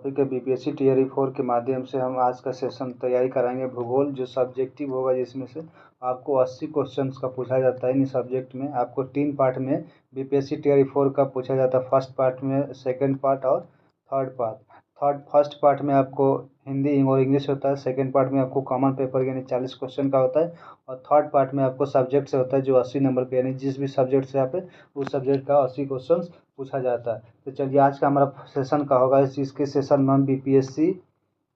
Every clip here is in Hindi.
टॉपिक है बीपीएससी टीआरई 4 के माध्यम से हम आज का सेशन तैयारी कराएंगे भूगोल, जो सब्जेक्टिव होगा, जिसमें से आपको 80 क्वेश्चंस का पूछा जाता है। इन सब्जेक्ट में आपको 3 पार्ट में बीपीएससी टीआरई 4 का पूछा जाता है। फर्स्ट पार्ट में, सेकंड पार्ट और थर्ड पार्ट। फर्स्ट पार्ट में आपको हिंदी और इंग्लिश होता है। सेकंड पार्ट में आपको कॉमन पेपर यानी 40 क्वेश्चन का होता है। और थर्ड पार्ट में आपको सब्जेक्ट से होता है, जो 80 नंबर का, यानी जिस भी सब्जेक्ट से आप उस सब्जेक्ट का 80 क्वेश्चन पूछा जाता है। तो चलिए आज का हमारा सेशन का होगा, इसके सेशन में हम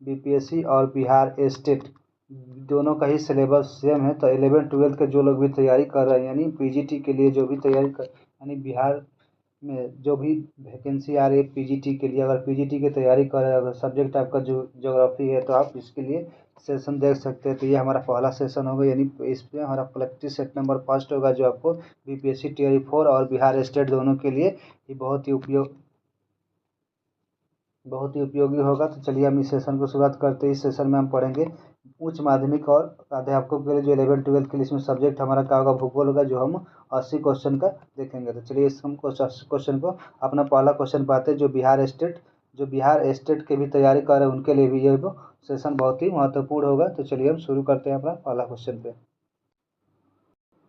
बीपीएससी और बिहार स्टेट दोनों का ही सिलेबस सेम है। तो 11-12 के जो लोग भी तैयारी कर रहे हैं, यानी पीजीटी के लिए जो भी तैयारी कर, यानी बिहार में जो भी वैकेंसी आ रही है पीजीटी के लिए, अगर पीजीटी की तैयारी कर रहे हैं, अगर सब्जेक्ट आपका जो ज्योग्राफी है, तो आप इसके लिए सेशन देख सकते हैं। तो ये हमारा पहला सेशन होगा, यानी इसमें हमारा प्रैक्टिस सेट नंबर फर्स्ट होगा, जो आपको बीपीएससी टीआरई 4 और बिहार स्टेट दोनों के लिए ये बहुत ही उपयोगी होगा। तो चलिए हम इस सेशन को शुरुआत करते हैं। इस सेशन में हम पढ़ेंगे उच्च माध्यमिक और अध्यापकों के लिए जो 11-12 के लिए इसमें सब्जेक्ट हमारा क्या होगा, भूगोल होगा, जो हम 80 क्वेश्चन का देखेंगे। तो चलिए इस हम क्वेश्चन को अपना पहला क्वेश्चन पाते हैं, जो बिहार स्टेट के भी तैयारी कर रहे हैं उनके लिए भी ये सेशन बहुत ही महत्वपूर्ण होगा। तो चलिए हम शुरू करते हैं अपना पहला क्वेश्चन पे।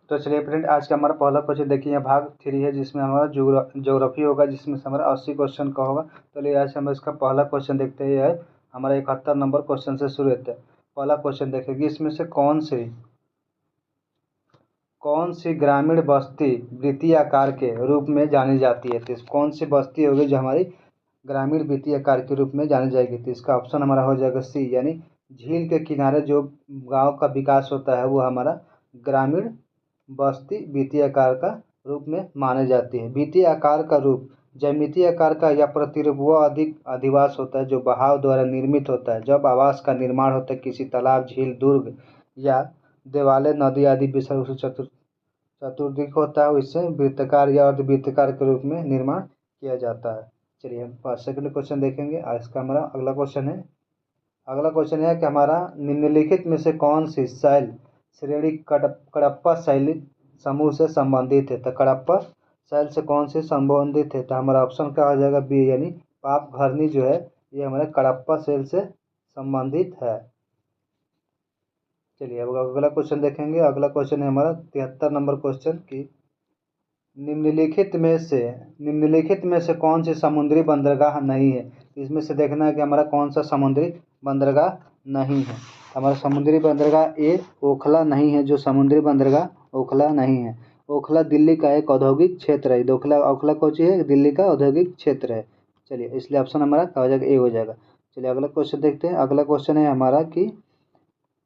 तो चलिए फ्रेंड, आज का हमारा पहला क्वेश्चन देखिए, भाग 3 है, जिसमें हमारा ज्योग्राफी होगा, जिसमें से हमारा 80 क्वेश्चन का होगा। चलिए आज हम इसका पहला क्वेश्चन देखते हैं। है हमारा 71 नंबर क्वेश्चन से शुरू होता है। पहला क्वेश्चन देखेंगे, इसमें से कौन सी ग्रामीण बस्ती वृत्तीय आकार के रूप में जानी जाती है। तो कौन सी बस्ती होगी जो हमारी ग्रामीण वृत्तीय आकार के रूप में जानी जाएगी। तो इसका ऑप्शन हमारा हो जाएगा सी, यानी झील के किनारे जो गांव का विकास होता है, वो हमारा ग्रामीण बस्ती वृत्तीय आकार का रूप में माने जाती है। वृत्तीय आकार का रूप ज्यामितीय आकार का या प्रतिरूप वह अधिक अधिवास होता है जो बहाव द्वारा निर्मित होता है। जब आवास का निर्माण होता है किसी तालाब, झील, दुर्ग या देवालय, नदी आदि विषय चतुर्दिक होता है, इससे वृत्ताकार या अर्धवृत्ताकार के रूप में निर्माण किया जाता है। चलिए हम सेकंड क्वेश्चन देखेंगे। आज का हमारा अगला क्वेश्चन है कि हमारा निम्नलिखित में से कौन सी शैल श्रेणी कडप्पा शैली समूह से संबंधित है। तो कडप्पा शैल से कौन से संबंधित है। तो हमारा ऑप्शन क्या हो जाएगा बी, यानी पापघरनी जो है ये हमारे कडप्पा शैल से संबंधित है। चलिए अब अगला क्वेश्चन देखेंगे। अगला क्वेश्चन है हमारा 73 नंबर क्वेश्चन की निम्नलिखित में से कौन सी समुद्री बंदरगाह नहीं है। इसमें से देखना है कि हमारा कौन सा समुद्री बंदरगाह नहीं है। हमारा समुद्री बंदरगाह ए ओखला नहीं है, जो समुद्री बंदरगाह ओखला नहीं है। ओखला दिल्ली का एक औद्योगिक क्षेत्र है। ओखला कौन सी है, दिल्ली का औद्योगिक क्षेत्र है। चलिए इसलिए ऑप्शन हमारा क्या हो जाएगा, ए हो जाएगा। चलिए अगला क्वेश्चन देखते हैं। अगला क्वेश्चन है हमारा कि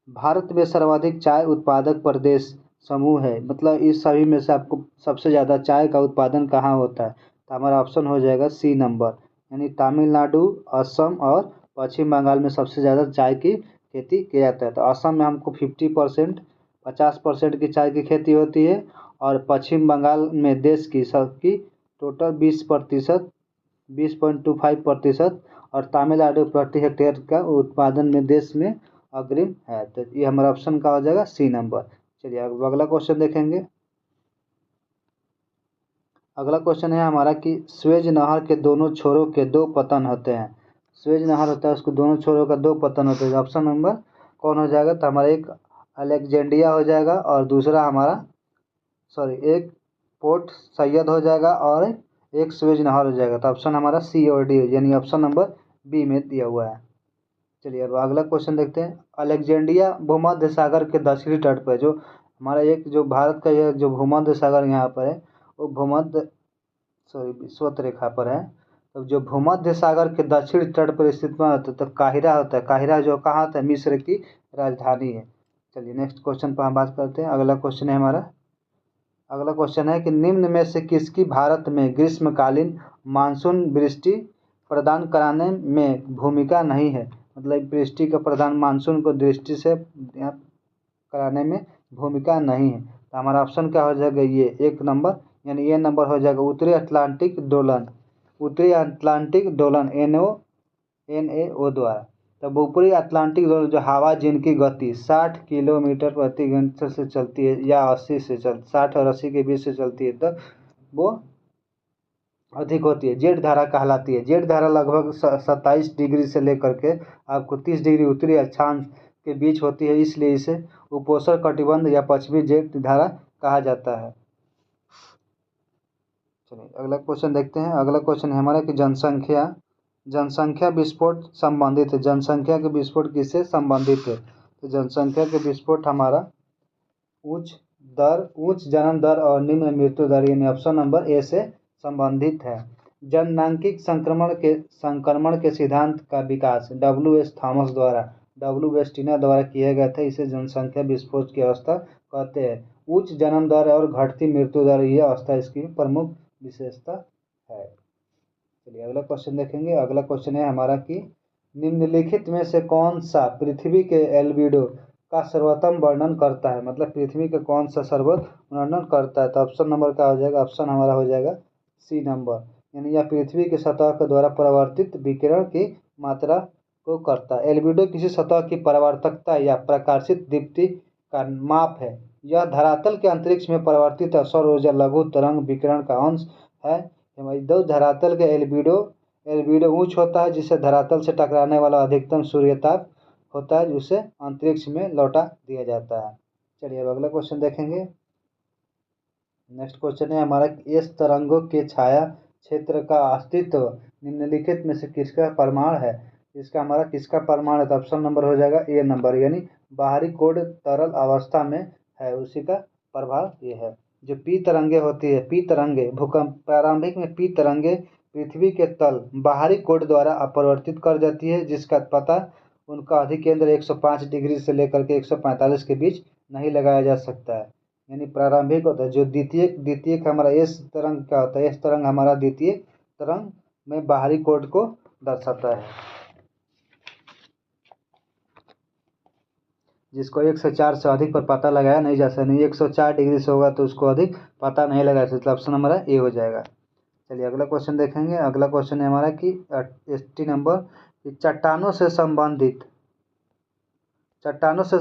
भारत में सर्वाधिक चाय उत्पादक प्रदेश समूह है, मतलब इस सभी में से आपको सबसे ज़्यादा चाय का उत्पादन कहाँ होता है। तो हमारा ऑप्शन हो जाएगा सी नंबर, यानी तमिलनाडु, असम और पश्चिम बंगाल में सबसे ज़्यादा चाय की खेती की जाता है। तो असम में हमको 50% की चाय की खेती होती है, और पश्चिम बंगाल में देश की सबकी टोटल 20.25%, और तमिलनाडु प्रति हेक्टेयर का उत्पादन में देश में अग्रिम है। तो ये हमारा ऑप्शन का हो जाएगा सी नंबर। चलिए अब अगला क्वेश्चन देखेंगे। अगला क्वेश्चन है हमारा कि स्वेज नहर के दोनों छोरों के 2 पतन होते हैं। स्वेज नहर होता है, उसको दोनों छोरों का 2 पतन होते हैं। ऑप्शन नंबर कौन हो जाएगा, तो हमारा एक अलेक्जेंड्रिया हो जाएगा, और दूसरा एक पोर्ट सैयद हो जाएगा, और एक स्वेज नहर हो जाएगा। तो ऑप्शन हमारा सी और डी, यानी ऑप्शन नंबर बी में दिया हुआ है। चलिए अब अगला क्वेश्चन देखते हैं। अलेक्जेंड्रिया भूमध्य सागर के दक्षिणी तट पर, जो हमारा जो भारत का यह जो भूमध्य सागर यहाँ पर है, वो विषुवत रेखा पर है। तो जो भूमध्य सागर के दक्षिणी तट पर स्थित होता है, तो काहिरा होता है। काहिरा जो कहाँ होता है, मिस्र की राजधानी है। चलिए नेक्स्ट क्वेश्चन पर हम बात करते हैं। अगला क्वेश्चन है कि निम्न में से किसकी भारत में ग्रीष्मकालीन मानसून वृष्टि प्रदान कराने में भूमिका नहीं है। मतलब वृष्टि का प्रदान मानसून को दृष्टि से कराने में भूमिका नहीं है। तो हमारा ऑप्शन क्या हो जाएगा, ये 1 नंबर, यानी ये नंबर हो जाएगा उत्तरी अटलांटिक दोलन NAO द्वारा। तब ऊपरी अटलांटिक दोलन जो हवा जिनकी गति 60 किलोमीटर प्रति घंटे से चलती है, या 60 और 80 के बीच से चलती है, तो वो अधिक होती है, जेड धारा कहलाती है। जेड धारा लगभग 27 डिग्री से लेकर के आपको 30 डिग्री उत्तरी अक्षांश के बीच होती है, इसलिए इसे उपोष्ण कटिबंध या पश्चिमी जेड धारा कहा जाता है। चलिए अगला क्वेश्चन देखते हैं। अगला क्वेश्चन है हमारा कि जनसंख्या विस्फोट संबंधित है। जनसंख्या के विस्फोट किससे संबंधित है? तो जनसंख्या के विस्फोट हमारा उच्च जन्म दर और निम्न मृत्यु दर यानी ऑप्शन नंबर ए से संबंधित है। जननांगिक संक्रमण के सिद्धांत का विकास W.S. थॉमस द्वारा W.S. टीना द्वारा किया गया था। इसे जनसंख्या विस्फोट की अवस्था कहते हैं। उच्च जन्म दर और घटती मृत्यु दर यह अवस्था इसकी प्रमुख विशेषता है। चलिए अगला क्वेश्चन देखेंगे। अगला क्वेश्चन है हमारा कि निम्नलिखित में से कौन सा पृथ्वी के एल्बिडो का सर्वोत्तम वर्णन करता है? मतलब पृथ्वी का कौन सा सर्वोत्तम वर्णन करता है? तो ऑप्शन नंबर क्या हो जाएगा? ऑप्शन हमारा हो जाएगा सी नंबर, यानी यह पृथ्वी की सतह के द्वारा परावर्तित विकिरण की मात्रा को करता है। एल्बिडो किसी सतह की परावर्तकता या प्रकाशित दीप्ति का माप है। यह धरातल के अंतरिक्ष में परावर्तित सौर ऊर्जा लघु तरंग विकिरण का अंश है। दो धरातल के एल्बिडो उच्च होता है, जिससे धरातल से टकराने वाला अधिकतम सूर्यताप होता है, जिसे अंतरिक्ष में लौटा दिया जाता है। चलिए अब अगला क्वेश्चन देखेंगे। नेक्स्ट क्वेश्चन है हमारा एस तरंगों के छाया क्षेत्र का अस्तित्व निम्नलिखित में से किसका प्रमाण है? इसका हमारा किसका प्रमाण है? तो ऑप्शन नंबर हो जाएगा ए नंबर, यानी बाहरी कोड तरल अवस्था में है, उसी का प्रभाव ये है। जो पी तरंगे होती है, पी तरंगे भूकंप प्रारंभिक में पी तरंगे पृथ्वी के तल बाहरी कोड द्वारा अपरिवर्तित कर जाती है, जिसका पता उनका अधिकेंद्र 105 डिग्री से लेकर के 145 के बीच नहीं लगाया जा सकता है। यानी प्रारंभिक होता है। जो द्वितीयक हमारा एस तरंग क्या होता है? एस तरंग हमारा द्वितीय तरंग में बाहरी कोड को दर्शाता है, जिसको 104 से अधिक पर पता लगाया नहीं जा सकता। नहीं 104 डिग्री से होगा तो उसको अधिक पता नहीं लगाया सकता। ऑप्शन हमारा ए हो जाएगा। चलिए अगला क्वेश्चन देखेंगे। अगला क्वेश्चन है हमारा कि 80 नंबर कि चट्टानों से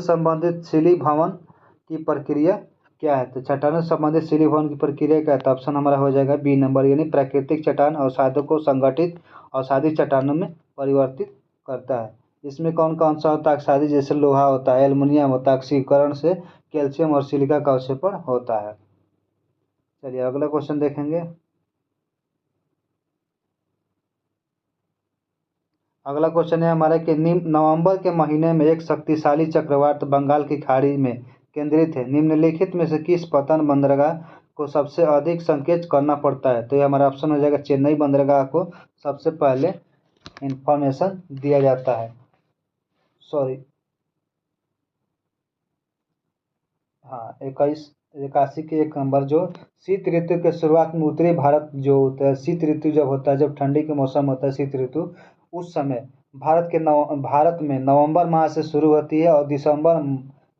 संबंधित शिलीभवन की प्रक्रिया क्या है? तो चट्टानों से संबंधित शिलीभवन की प्रक्रिया क्या है? तो ऑप्शन हमारा हो जाएगा बी नंबर, यानी प्राकृतिक चट्टान अवसादों को संगठित अवसादी चट्टानों में परिवर्तित करता है। इसमें कौन कौन सा होता है? अवसादी जैसे लोहा होता है, एल्युमिनियम होता है, ऑक्सीकरण से कैल्शियम और सिलिका का अवक्षेपण होता है। चलिए अगला क्वेश्चन देखेंगे। अगला क्वेश्चन है हमारा कि नवंबर के महीने में एक शक्तिशाली चक्रवात बंगाल की खाड़ी में केंद्रित है। निम्नलिखित में से किस पतन बंदरगाह को सबसे अधिक संकेत करना पड़ता है? तो ये हमारा ऑप्शन हो जाएगा चेन्नई बंदरगाह को सबसे पहले इंफॉर्मेशन दिया जाता है। सॉरी, हाँ 81 के 1 नंबर। जो शीत ऋतु के शुरुआत में उत्तरी भारत जो होता है, शीत ऋतु जब होता है, जब ठंडी के मौसम होता है शीत ऋतु, उस समय भारत में नवंबर माह से शुरू होती है और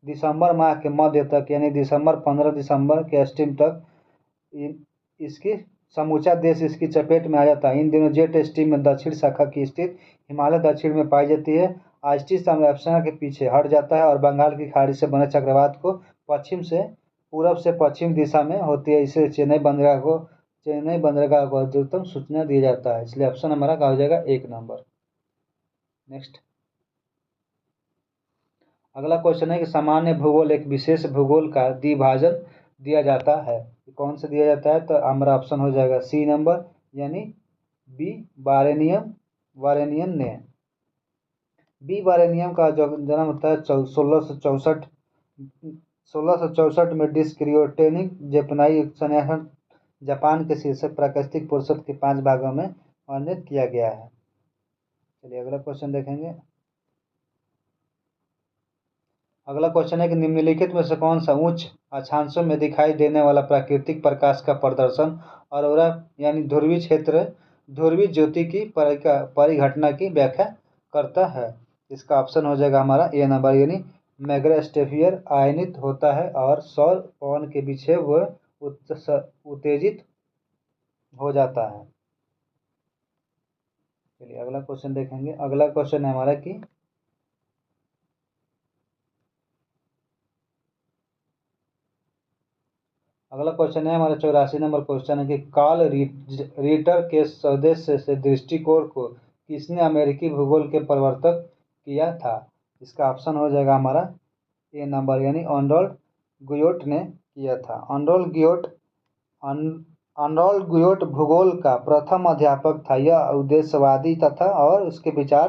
दिसंबर माह के मध्य तक, यानी 15 दिसंबर के अस्टिम तक इसकी समूचा देश इसकी चपेट में आ जाता है। इन दिनों जेट स्ट्रीम में दक्षिण शाखा की स्थित हिमालय दक्षिण में पाई जाती है। आइस्टी संरचना के पीछे हट जाता है और बंगाल की खाड़ी से बने चक्रवात को पूरब से पश्चिम दिशा में होती है। इसे चेन्नई बंदरगाह को अधिकतम सूचना दिया जाता है, इसलिए ऑप्शन हमारा क्या हो जाएगा? 1 नंबर। नेक्स्ट अगला क्वेश्चन है कि सामान्य भूगोल एक विशेष भूगोल का द्विभाजन दिया जाता है। कौन से दिया जाता है? तो हमारा ऑप्शन हो जाएगा सी नंबर, यानी बी वारेनियन ने। बी वारेनियम का जो जन्म होता है 1664 में डिस्क्रियोटेनिक जैपनाई संगठन जापान के शीर्षक प्राकृतिक फुर्सत के 5 भागों में वर्णित किया गया है। चलिए अगला क्वेश्चन देखेंगे। अगला क्वेश्चन है कि निम्नलिखित में से कौन सा उच्च अक्षांशों में दिखाई देने वाला प्राकृतिक प्रकाश का प्रदर्शन ऑरोरा यानी ध्रुवीय ज्योति की परिघटना की व्याख्या करता है? इसका ऑप्शन हो जाएगा हमारा ए नंबर, यानी मैग्नेटोस्फीयर आयनित होता है और सौर पवन के विक्षेप व उत्तेजित हो जाता है। चलिए अगला क्वेश्चन देखेंगे। अगला क्वेश्चन है हमारा कि अगला क्वेश्चन है हमारा 84 नंबर क्वेश्चन है कि कार्ल रीटर के स्वदेश से दृष्टिकोण को किसने अमेरिकी भूगोल के प्रवर्तक किया था? इसका ऑप्शन हो जाएगा हमारा ए नंबर यानी अर्नोल्ड गुयोट ने किया था। अर्नोल्ड गुयोट भूगोल का प्रथम अध्यापक था। यह उद्देश्यवादी तथा और उसके विचार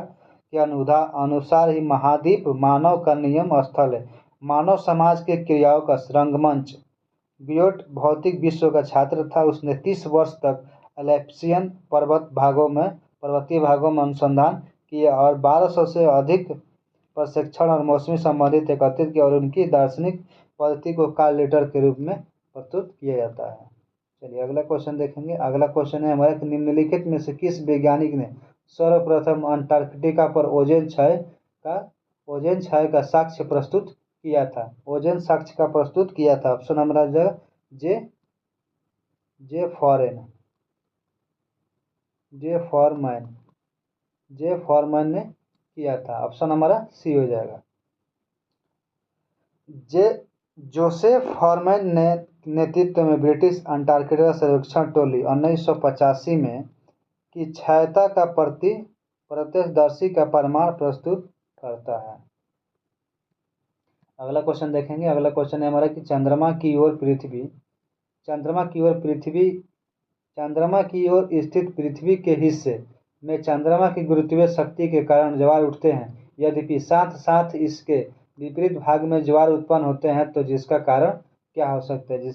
के अनुसार ही महाद्वीप मानव का नियम स्थल है, मानव समाज के क्रियाओं का रंगमंच। गुयोट भौतिक विश्व का छात्र था। उसने 30 वर्ष तक एल्प्सियन पर्वतीय भागों में अनुसंधान किया और 1200 से अधिक प्रशिक्षण और मौसमी संबंधित एकत्रित किया और उनकी दार्शनिक पद्धति को कार्ल रीटर के रूप में प्रस्तुत किया जाता है। चलिए अगला क्वेश्चन देखेंगे। अगला क्वेश्चन है हमारा कि निम्नलिखित में से किस वैज्ञानिक ने सर्वप्रथम अंटार्कटिका पर ओजोन क्षय का साक्ष्य प्रस्तुत किया था? ओजोन साक्ष्य का प्रस्तुत किया था। ऑप्शन हमारा जे फॉरमैन ने किया था। ऑप्शन हमारा सी हो जाएगा। जोसेफ फॉरमैन ने नेतृत्व में ब्रिटिश अंटार्कटिका सर्वेक्षण टोली 1985 में की क्षयता का प्रत्यक्षदर्शी का प्रमाण प्रस्तुत करता है। अगला क्वेश्चन देखेंगे। अगला क्वेश्चन है हमारा कि चंद्रमा की ओर स्थित पृथ्वी के हिस्से में चंद्रमा की गुरुत्वीय शक्ति के कारण ज्वार उठते हैं। यद्यपि साथ साथ इसके विपरीत भाग में ज्वार उत्पन्न होते हैं, तो जिसका कारण क्या हो सकता है?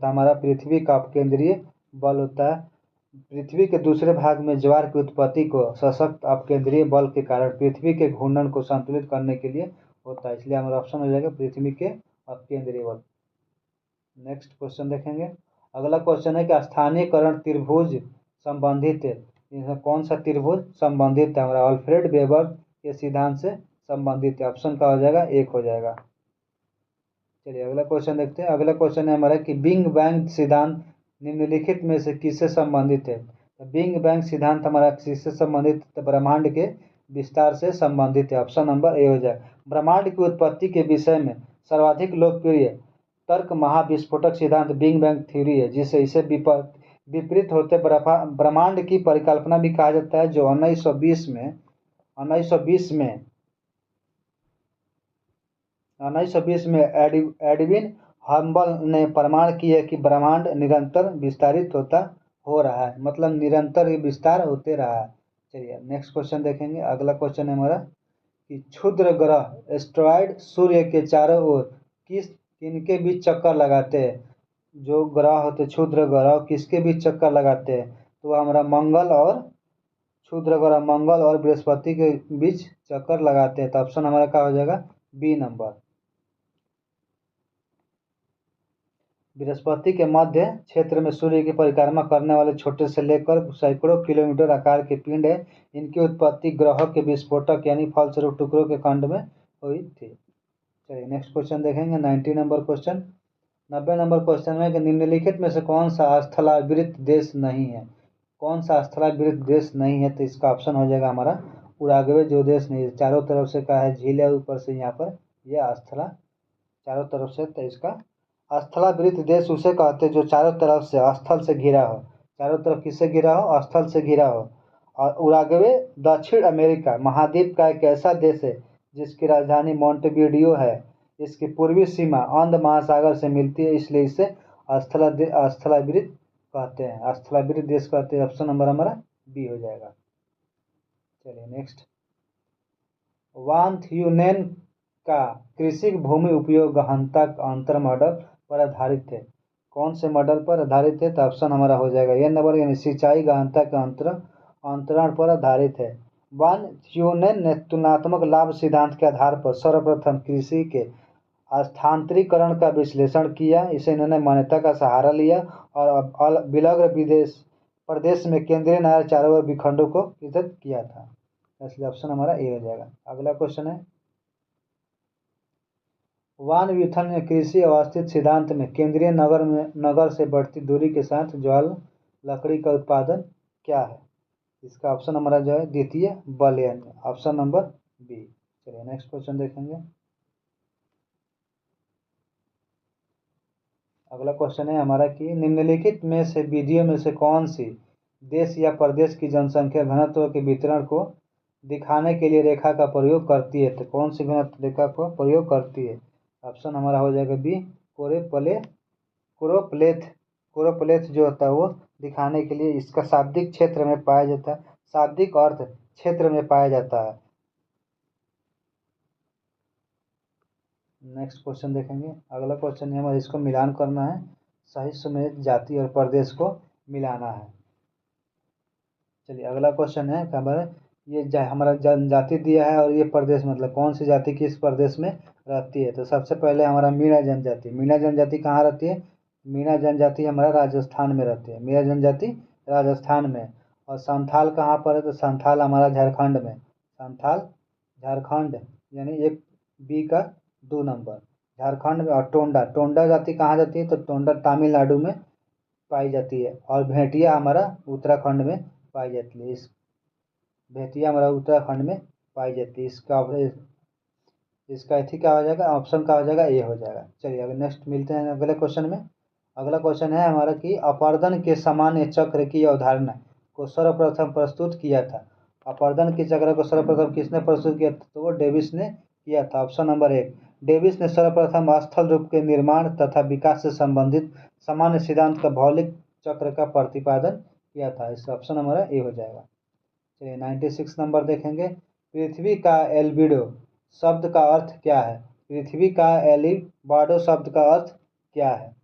हमारा पृथ्वी का अपकेंद्रीय बल होता है। पृथ्वी के दूसरे भाग में ज्वार की उत्पत्ति को सशक्त अपकेंद्रीय बल के कारण पृथ्वी के घूर्णन को संतुलित करने के लिए होता है। इसलिए हमारा ऑप्शन हो जाएगा पृथ्वी के अपकेंद्रीय बल। नेक्स्ट क्वेश्चन देखेंगे। अगला क्वेश्चन है कि स्थानीयकरण त्रिभुज संबंधित है। इसमें कौन सा त्रिभुज संबंधित है? हमारा अल्फ्रेड वेबर के सिद्धांत से संबंधित है। ऑप्शन का हो जाएगा एक हो जाएगा। चलिए अगला क्वेश्चन देखते हैं। अगला क्वेश्चन है हमारा कि बिग बैंग सिद्धांत निम्नलिखित में से किससे संबंधित है? बिग बैंग सिद्धांत हमारा किससे संबंधित? ब्रह्मांड के विस्तार से संबंधित है। ऑप्शन नंबर ए हो जाए। ब्रह्मांड की उत्पत्ति के विषय में सर्वाधिक लोकप्रिय तर्क महाविस्फोटक सिद्धांत बिग बैंग थ्योरी है, जिसे इसे विपरीत होते ब्रह्मांड की परिकल्पना भी कहा जाता है, जो 1920 में एडविन हम्बल ने प्रमाण किया कि ब्रह्मांड निरंतर विस्तारित हो रहा है, मतलब निरंतर विस्तार होते रहा है। चलिए नेक्स्ट क्वेश्चन देखेंगे। अगला क्वेश्चन है हमारा कि क्षुद्र ग्रह एस्ट्रॉयड सूर्य के चारों ओर किनके बीच चक्कर लगाते हैं? जो ग्रह होते क्षुद्र ग्रह किसके बीच चक्कर लगाते हैं? तो हमारा क्षुद्र ग्रह मंगल और बृहस्पति के बीच चक्कर लगाते हैं। तो ऑप्शन हमारा क्या हो जाएगा? B number. बृहस्पति के मध्य क्षेत्र में सूर्य की परिक्रमा करने वाले छोटे से लेकर सैकड़ों किलोमीटर आकार के पिंड है। इनकी उत्पत्ति ग्रहों के विस्फोटक यानी फलस्वरूप टुकड़ों के खंड में हुई थी। चलिए नेक्स्ट क्वेश्चन देखेंगे। 90 नंबर क्वेश्चन। 90 नंबर क्वेश्चन में कि निम्नलिखित में से कौन सा स्थलावृत देश नहीं है? कौन सा स्थलावृत देश नहीं है? तो इसका ऑप्शन हो जाएगा हमारा उराग्वे, जो देश नहीं है। चारों तरफ से क्या है? झील है ऊपर से यहाँ पर यह चारों तरफ से। तो इसका स्थलावृत देश उसे कहते हैं जो चारों तरफ से स्थल से घिरा हो। चारों तरफ किससे घिरा हो? स्थल से घिरा हो। और उराग्वे दक्षिण अमेरिका महाद्वीप का एक ऐसा देश है जिसकी राजधानी मोंटेविडियो है। इसकी पूर्वी सीमा अंध महासागर से मिलती है, इसलिए इसे स्थलावृत कहते हैं। स्थलावृत देश कहते हैं। ऑप्शन नंबर हमारा बी हो जाएगा। चलिए नेक्स्ट। वान थ्यूनेन का कृषि भूमि उपयोग गहनता अंतर मॉडल पर आधारित है। कौन से मॉडल पर आधारित है? तो ऑप्शन हमारा हो जाएगा ए नंबर यानी सिंचाई गहनता के अंतरण पर आधारित है। वान थ्यूनेन ने तुलनात्मक लाभ सिद्धांत के आधार पर सर्वप्रथम कृषि के स्थानांतरीकरण का विश्लेषण किया। इसे इन्होंने मान्यता का सहारा लिया और विलग्न प्रदेश में केंद्रीय नहर चारों ओर विखंडों को वितरित किया था। इसलिए ऑप्शन हमारा ए हो जाएगा। अगला क्वेश्चन है वान व्यूथन ने कृषि अवस्थित सिद्धांत में केंद्रीय नगर से बढ़ती दूरी के साथ ज्वाल लकड़ी का उत्पादन क्या है? इसका ऑप्शन हमारा जो है द्वितीय बलयन। Option number B. चलिए नेक्स्ट क्वेश्चन देखेंगे। अगला क्वेश्चन है हमारा कि निम्नलिखित में से विधियों में से कौन सी देश या प्रदेश की जनसंख्या घनत्व के वितरण को दिखाने के लिए रेखा का प्रयोग करती है? तो कौन सी घनत्व रेखा का प्रयोग करती है? ऑप्शन हमारा हो जाएगा बी, कोरोप्लेथ। कोरोप्लेथ जो होता है वो दिखाने के लिए इसका शाब्दिक क्षेत्र में पाया जाता है, शाब्दिक अर्थ क्षेत्र में पाया जाता है। नेक्स्ट क्वेश्चन देखेंगे। अगला क्वेश्चन है हमारा, इसको मिलान करना है, सही सुमेलित जाति और प्रदेश को मिलाना है। चलिए अगला क्वेश्चन है हमारा, ये हमारा जनजाति दिया है और ये प्रदेश मतलब कौन सी जाति किस प्रदेश में रहती है? तो सबसे पहले हमारा मीणा जनजाति। मीणा जनजाति कहाँ रहती है? मीणा जनजाति हमारा राजस्थान में रहती है। मीणा जनजाति राजस्थान में। और संथाल कहाँ पर है? तो संथाल हमारा झारखंड में। संथाल झारखंड, यानी एक बी का 2 नंबर झारखंड में। और टोंडा, टोंडा जाति कहाँ जाती है? तो टोंडा तमिलनाडु में पाई जाती है। और भेटिया हमारा उत्तराखंड में पाई जाती है। इस भेटिया हमारा उत्तराखंड में पाई जाती है। इसका इथी क्या हो जाएगा? ऑप्शन का हो जाएगा ए हो जाएगा। चलिए अगर नेक्स्ट मिलते हैं अगले क्वेश्चन में। अगला क्वेश्चन है हमारा कि अपर्दन के सामान्य चक्र की अवधारणा को सर्वप्रथम प्रस्तुत किया था। अपर्दन के चक्र को सर्वप्रथम किसने प्रस्तुत किया था? तो वो डेविस ने किया था। ऑप्शन नंबर 1, डेविस ने सर्वप्रथम स्थल रूप के निर्माण तथा विकास से संबंधित सामान्य सिद्धांत का भौतिक चक्र का प्रतिपादन किया था। इस ऑप्शन हमारा ए हो जाएगा। चलिए 96 नंबर देखेंगे। पृथ्वी का एल्बिडो शब्द का अर्थ क्या है? पृथ्वी का एलिबाडो शब्द का अर्थ क्या है?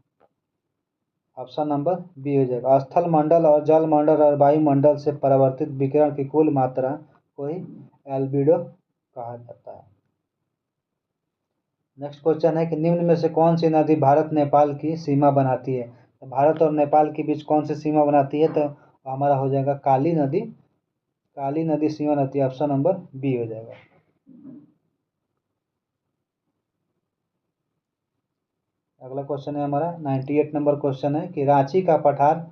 ऑप्शन नंबर बी हो जाएगा। स्थल मंडल और जल मंडल और वायुमंडल से परावर्तित विकिरण की कुल मात्रा को ही एल्बिडो कहा जाता है। नेक्स्ट क्वेश्चन है कि निम्न में से कौन सी नदी भारत नेपाल की सीमा बनाती है? तो भारत और नेपाल के बीच कौन सी सीमा बनाती है? तो हमारा हो जाएगा काली नदी। काली नदी सीमा बनाती है। ऑप्शन नंबर बी हो जाएगा। अगला क्वेश्चन है हमारा 98 नंबर क्वेश्चन है कि रांची का पठार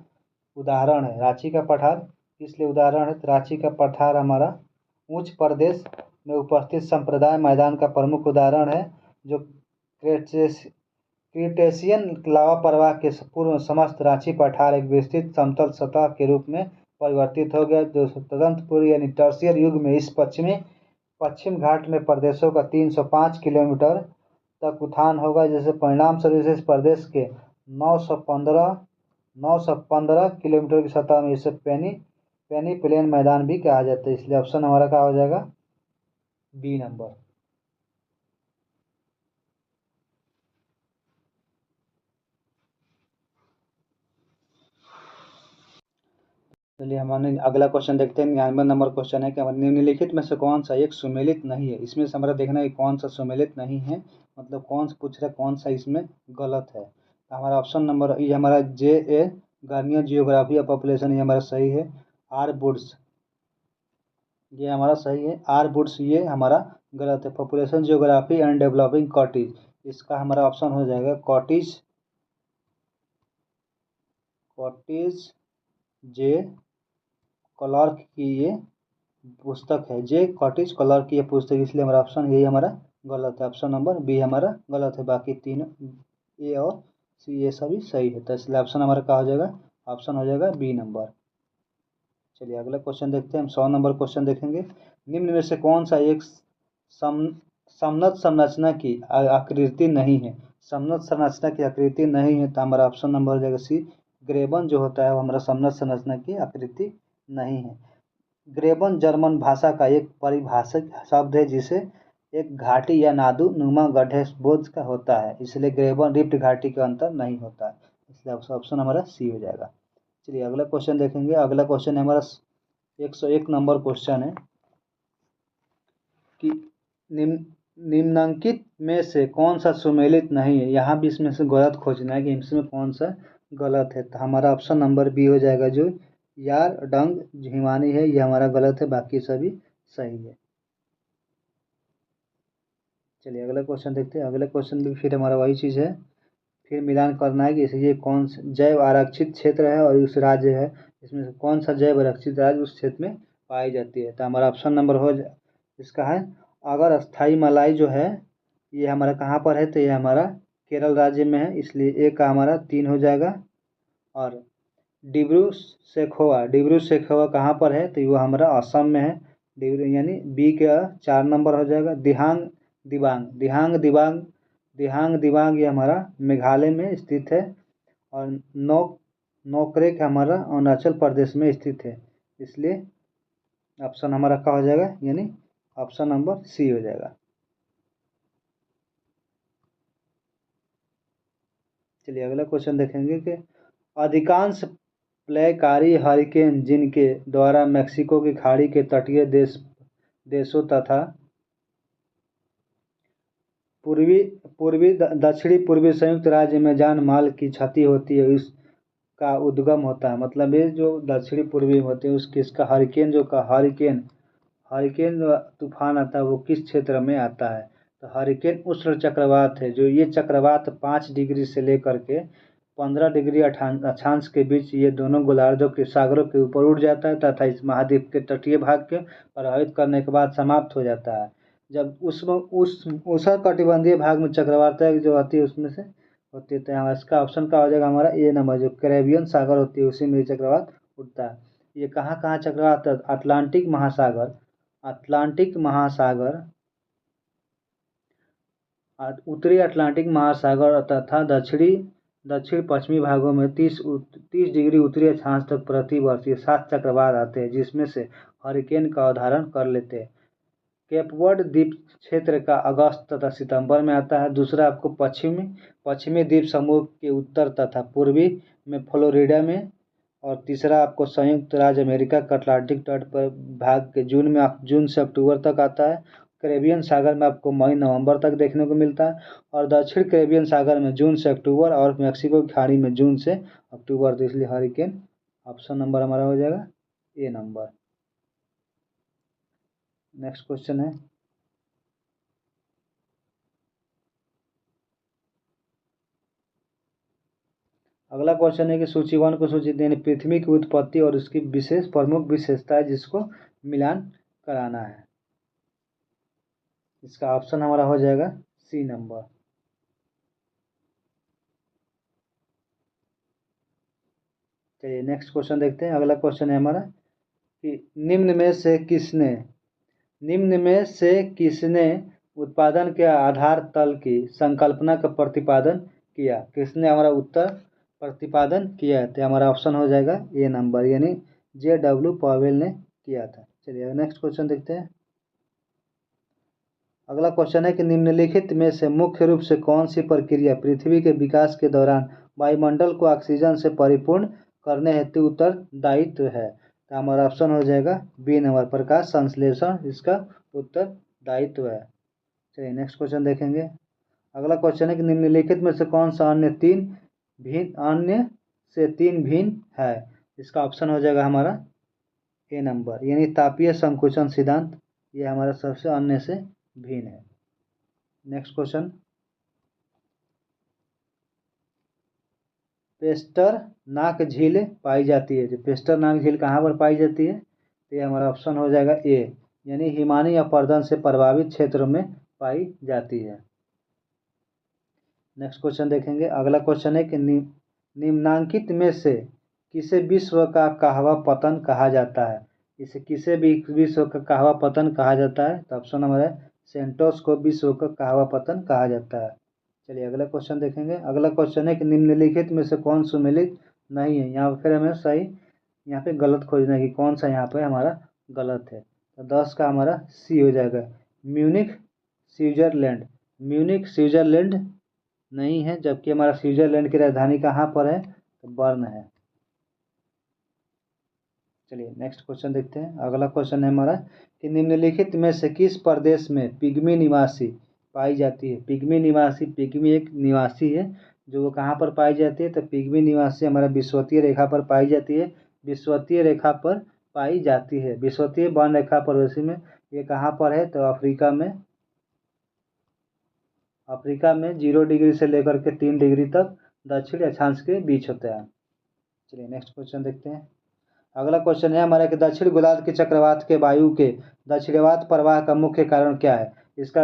उदाहरण है। रांची का पठार किस लिए उदाहरण है? तो रांची का पठार हमारा उच्च प्रदेश में उपस्थित संप्रदाय मैदान का प्रमुख उदाहरण है, जो क्रिटेशियन लावा प्रवाह के पूर्व समस्त रांची पठार एक विस्तृत समतल सतह के रूप में परिवर्तित हो गया, जो तदंतपूर्व यानी टर्शियर युग में इस पश्चिम घाट में प्रदेशों का 305 किलोमीटर तक उत्थान होगा, जिससे परिणाम स्वरूप इस प्रदेश के 915 किलोमीटर की सतह में इसे पेनी प्लेन मैदान भी कहा जाता है। इसलिए ऑप्शन हमारा क्या हो जाएगा? B number. चलिए हमारे अगला क्वेश्चन देखते हैं। 99 नंबर क्वेश्चन है कि हमारे निम्नलिखित में से कौन सा एक सुमेलित नहीं है? इसमें से हमारा देखना है कौन सा सुमेलित नहीं है, मतलब कौन सा पूछ रहा है, कौन सा इसमें गलत है। तो हमारा ऑप्शन नंबर ये हमारा जे ए गार्नियर जियोग्राफी ऑफ पॉपुलेशन, ये हमारा सही है। आर बुड्स ये हमारा सही है। आर बुड्स ये हमारा गलत है। Population geography and developing cottage, इसका हमारा ऑप्शन हो जाएगा कॉटेज। कॉटेज जे क्लार्क की ये पुस्तक है। जे कॉटेज क्लार्क की ये पुस्तक, इसलिए हमारा ऑप्शन यही हमारा गलत है। ऑप्शन नंबर बी हमारा गलत है। बाकी तीन ए और सी ये सभी सही है। तो इसलिए ऑप्शन हमारा क्या हो जाएगा? ऑप्शन हो जाएगा बी नंबर। चलिए अगला क्वेश्चन देखते हैं। हम 100 नंबर क्वेश्चन देखेंगे। निम्न में से कौन सा एक समनत संरचना की आकृति नहीं है? समनत संरचना की आकृति नहीं है, तो हमारा ऑप्शन नंबर हो जाएगा सी, ग्रेबन जो होता है वो हमारा समनत संरचना की आकृति नहीं है। ग्रेबन जर्मन भाषा का एक परिभाषित शब्द है, जिसे एक घाटी या नादू नुमा गड्ढे बोझ का होता है, इसलिए ग्रेबन रिफ्ट घाटी के अंतर नहीं होता है। इसलिए ऑप्शन हमारा सी हो जाएगा। चलिए अगला क्वेश्चन देखेंगे। अगला क्वेश्चन है हमारा 101 नंबर क्वेश्चन है कि निम्नलिखित में से कौन सा सुमेलित नहीं है? यहाँ भी इसमें से गलत खोजना है कि इसमें कौन सा गलत है। तो हमारा ऑप्शन नंबर बी हो जाएगा, जो यार डंग झिमानी है, ये हमारा गलत है। बाकी सभी सही है। चलिए अगला क्वेश्चन देखते हैं। अगले क्वेश्चन भी फिर हमारा वही चीज़ है, फिर मिलान करना है कि ये कौन सा जैव आरक्षित क्षेत्र है और उस राज्य है, इसमें से कौन सा जैव आरक्षित राज्य उस क्षेत्र में पाई जाती है। तो हमारा ऑप्शन नंबर इसका है अगर स्थाई मलाई जो है ये हमारा कहाँ पर है? तो ये हमारा केरल राज्य में है, इसलिए ए का हमारा 3 हो जाएगा। और डिब्रू सेखोवा कहाँ पर है, तो वो हमारा असम में है। डिब्रू यानी बी का 4 नंबर हो जाएगा। दिहांग दिबांग ये हमारा मेघालय में स्थित है। और नोकरेक हमारा अरुणाचल प्रदेश में स्थित है, इसलिए ऑप्शन हमारा क्या हो जाएगा, यानी ऑप्शन नंबर सी हो जाएगा। चलिए अगला क्वेश्चन देखेंगे कि अधिकांश प्रलयकारी हरिकेन जिनके द्वारा मैक्सिको की खाड़ी के तटीय देशों तथा दक्षिणी पूर्वी संयुक्त राज्य में जान माल की क्षति होती है, इसका उद्गम होता है। मतलब ये जो दक्षिणी पूर्वी होते हैं उसके इसका हरिकेन जो तूफान आता है वो किस क्षेत्र में आता है, तो हरिकेन उष्ण चक्रवात है। जो ये चक्रवात 5 डिग्री से लेकर के 15 डिग्री अक्षांश के बीच ये दोनों गोलार्धों के सागरों के ऊपर उड़ जाता है तथा इस महाद्वीप के तटीय भाग के प्रभावित करने के बाद समाप्त हो जाता है। जब उस उष्णकटिबंधीय भाग में चक्रवात जो आती है उसमें से होती है, तो इसका ऑप्शन का हो जाएगा हमारा ए नंबर। जो कैरेबियन सागर होती है उसी में चक्रवात उठता है। ये कहाँ कहाँ चक्रवात, अटलांटिक महासागर, उत्तरी अटलांटिक महासागर तथा दक्षिण पश्चिमी भागों में 30 डिग्री उत्तरी अक्षांश तक प्रति वर्ष ये 7 चक्रवात आते हैं, जिसमें से हरिकेन का उदाहरण कर लेते हैं। केपवर्ड द्वीप क्षेत्र का अगस्त तथा सितंबर में आता है। दूसरा आपको पश्चिमी द्वीप समूह के उत्तर तथा पूर्वी में फ्लोरिडा में। और तीसरा आपको संयुक्त राज्य अमेरिका का अटलांटिक तट पर भाग के जून से अक्टूबर तक आता है। कैरेबियन सागर में आपको मई नवंबर तक देखने को मिलता है। और दक्षिण कैरेबियन सागर में जून से अक्टूबर और मैक्सिको की खाड़ी में जून से अक्टूबर। तो इसलिए हरिकेन ऑप्शन नंबर हमारा हो जाएगा ए नंबर। नेक्स्ट क्वेश्चन है, अगला क्वेश्चन है कि सूची 1 को सूची देने पृथ्वी की उत्पत्ति और उसकी प्रमुख विशेषता है जिसको मिलान कराना है। इसका ऑप्शन हमारा हो जाएगा सी नंबर। चलिए नेक्स्ट क्वेश्चन देखते हैं। अगला क्वेश्चन है हमारा कि निम्न में से किसने उत्पादन के आधार तल की संकल्पना का प्रतिपादन किया। किसने हमारा उत्तर प्रतिपादन किया है, तो हमारा ऑप्शन हो जाएगा ए नंबर, यानी JW पॉवेल ने किया था। चलिए नेक्स्ट क्वेश्चन देखते हैं। अगला क्वेश्चन है कि निम्नलिखित में से मुख्य रूप से कौन सी प्रक्रिया पृथ्वी के विकास के दौरान वायुमंडल को ऑक्सीजन से परिपूर्ण करने हेतु उत्तरदायित्व है, तो हमारा ऑप्शन हो जाएगा बी नंबर, प्रकाश संश्लेषण इसका उत्तरदायित्व है। चलिए नेक्स्ट क्वेश्चन देखेंगे। अगला क्वेश्चन है कि निम्नलिखित में से कौन सा अन्य से तीन भिन्न है, इसका ऑप्शन हो जाएगा हमारा ए नंबर, यानी तापीय संकुचन सिद्धांत ये हमारा सबसे अन्य से भिन्न है। नेक्स्ट क्वेश्चन, पेस्टरनाक झील पाई जाती है। जो पेस्टरनाक झील कहाँ पर पाई जाती है, तो ये हमारा ऑप्शन हो जाएगा ए, यानी हिमानी अपर्दन से प्रभावित क्षेत्रों में पाई जाती है। नेक्स्ट क्वेश्चन देखेंगे। अगला क्वेश्चन है कि निम्नांकित में से किसे विश्व का कहवा पतन कहा जाता है। इसे किसे भी विश्व का कहवा पतन कहा जाता है, तो ऑप्शन नंबर है सेंटोस को विश्व का कहवा पतन कहा जाता है। चलिए अगला क्वेश्चन देखेंगे। अगला क्वेश्चन है कि निम्नलिखित में से कौन सुमेलित नहीं है। यहाँ फिर हमें सही यहाँ पे गलत खोजना है कि कौन सा यहाँ पे हमारा गलत है, तो 10 का हमारा सी हो जाएगा, म्यूनिख स्विट्जरलैंड नहीं है, जबकि हमारा स्विट्जरलैंड की राजधानी कहाँ पर है, तो बर्न है। चलिए नेक्स्ट क्वेश्चन देखते हैं। अगला क्वेश्चन है हमारा कि निम्नलिखित में से किस प्रदेश में पिग्मी निवासी पाई जाती है। पिग्मी एक निवासी है, जो वो कहाँ पर पाई जाती है, तो पिग्मी निवासी हमारा विषुवतीय रेखा पर पाई जाती है। विषुवतीय वन रेखा पर वैसे में ये कहाँ पर है, तो अफ्रीका में 0 डिग्री से लेकर के 3 डिग्री तक दक्षिण अक्षांश के बीच होता है। चलिए नेक्स्ट क्वेश्चन देखते हैं। अगला क्वेश्चन है हमारा कि दक्षिण गोलार्ध के चक्रवात के वायु के दक्षिणावर्त प्रवाह का मुख्य कारण क्या है। इसका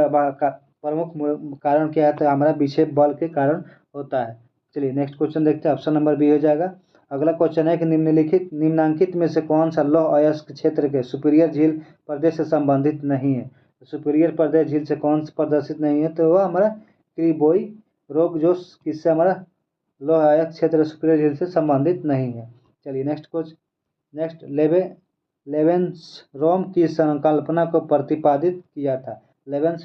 प्रमुख कारण क्या है, तो हमारा विक्षेप बल के कारण होता है। चलिए नेक्स्ट क्वेश्चन देखते हैं, ऑप्शन नंबर बी हो जाएगा। अगला क्वेश्चन है कि निम्नलिखित में से कौन सा लौह अयस्क क्षेत्र के सुपीरियर झील प्रदेश से संबंधित नहीं है। सुपीरियर प्रदेश झील से कौन सा प्रदर्शित नहीं है, तो वह हमारा क्रीबोई रोग, जो किससे हमारा लौह अयस्क क्षेत्र सुपीरियर झील से संबंधित नहीं है। चलिए नेक्स्ट क्वेश्चन, नेक्स्ट लेवेंस रोम की संकल्पना को प्रतिपादित किया था। लेवेंस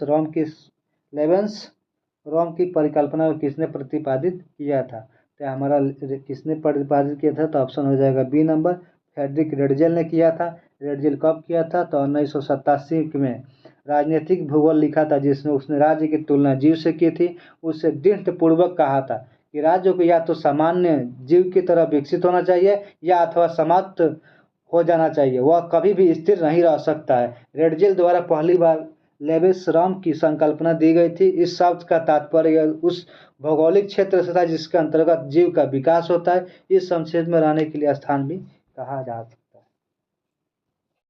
रोम की परिकल्पना को किसने प्रतिपादित किया था, तो हमारा किसने प्रतिपादित किया था, तो ऑप्शन हो जाएगा बी नंबर, फ्रेडरिक रेडजेल ने किया था। रेडजेल कब किया था, तो 1987 में राजनीतिक भूगोल लिखा था, जिसमें उसने राज्य की तुलना जीव से की थी। उससे दृढ़पूर्वक कहा था कि राज्यों को या तो सामान्य जीव की तरह विकसित होना चाहिए या अथवा समाप्त हो जाना चाहिए, वह कभी भी स्थिर नहीं रह सकता है। रेडजेल द्वारा पहली बार लेवेंसरॉम की संकल्पना दी गई थी। इस शब्द का तात्पर्य उस भौगोलिक क्षेत्र से था जिसके अंतर्गत जीव का विकास होता है। इस संक्षेप में रहने के लिए स्थान भी कहा जा सकता है।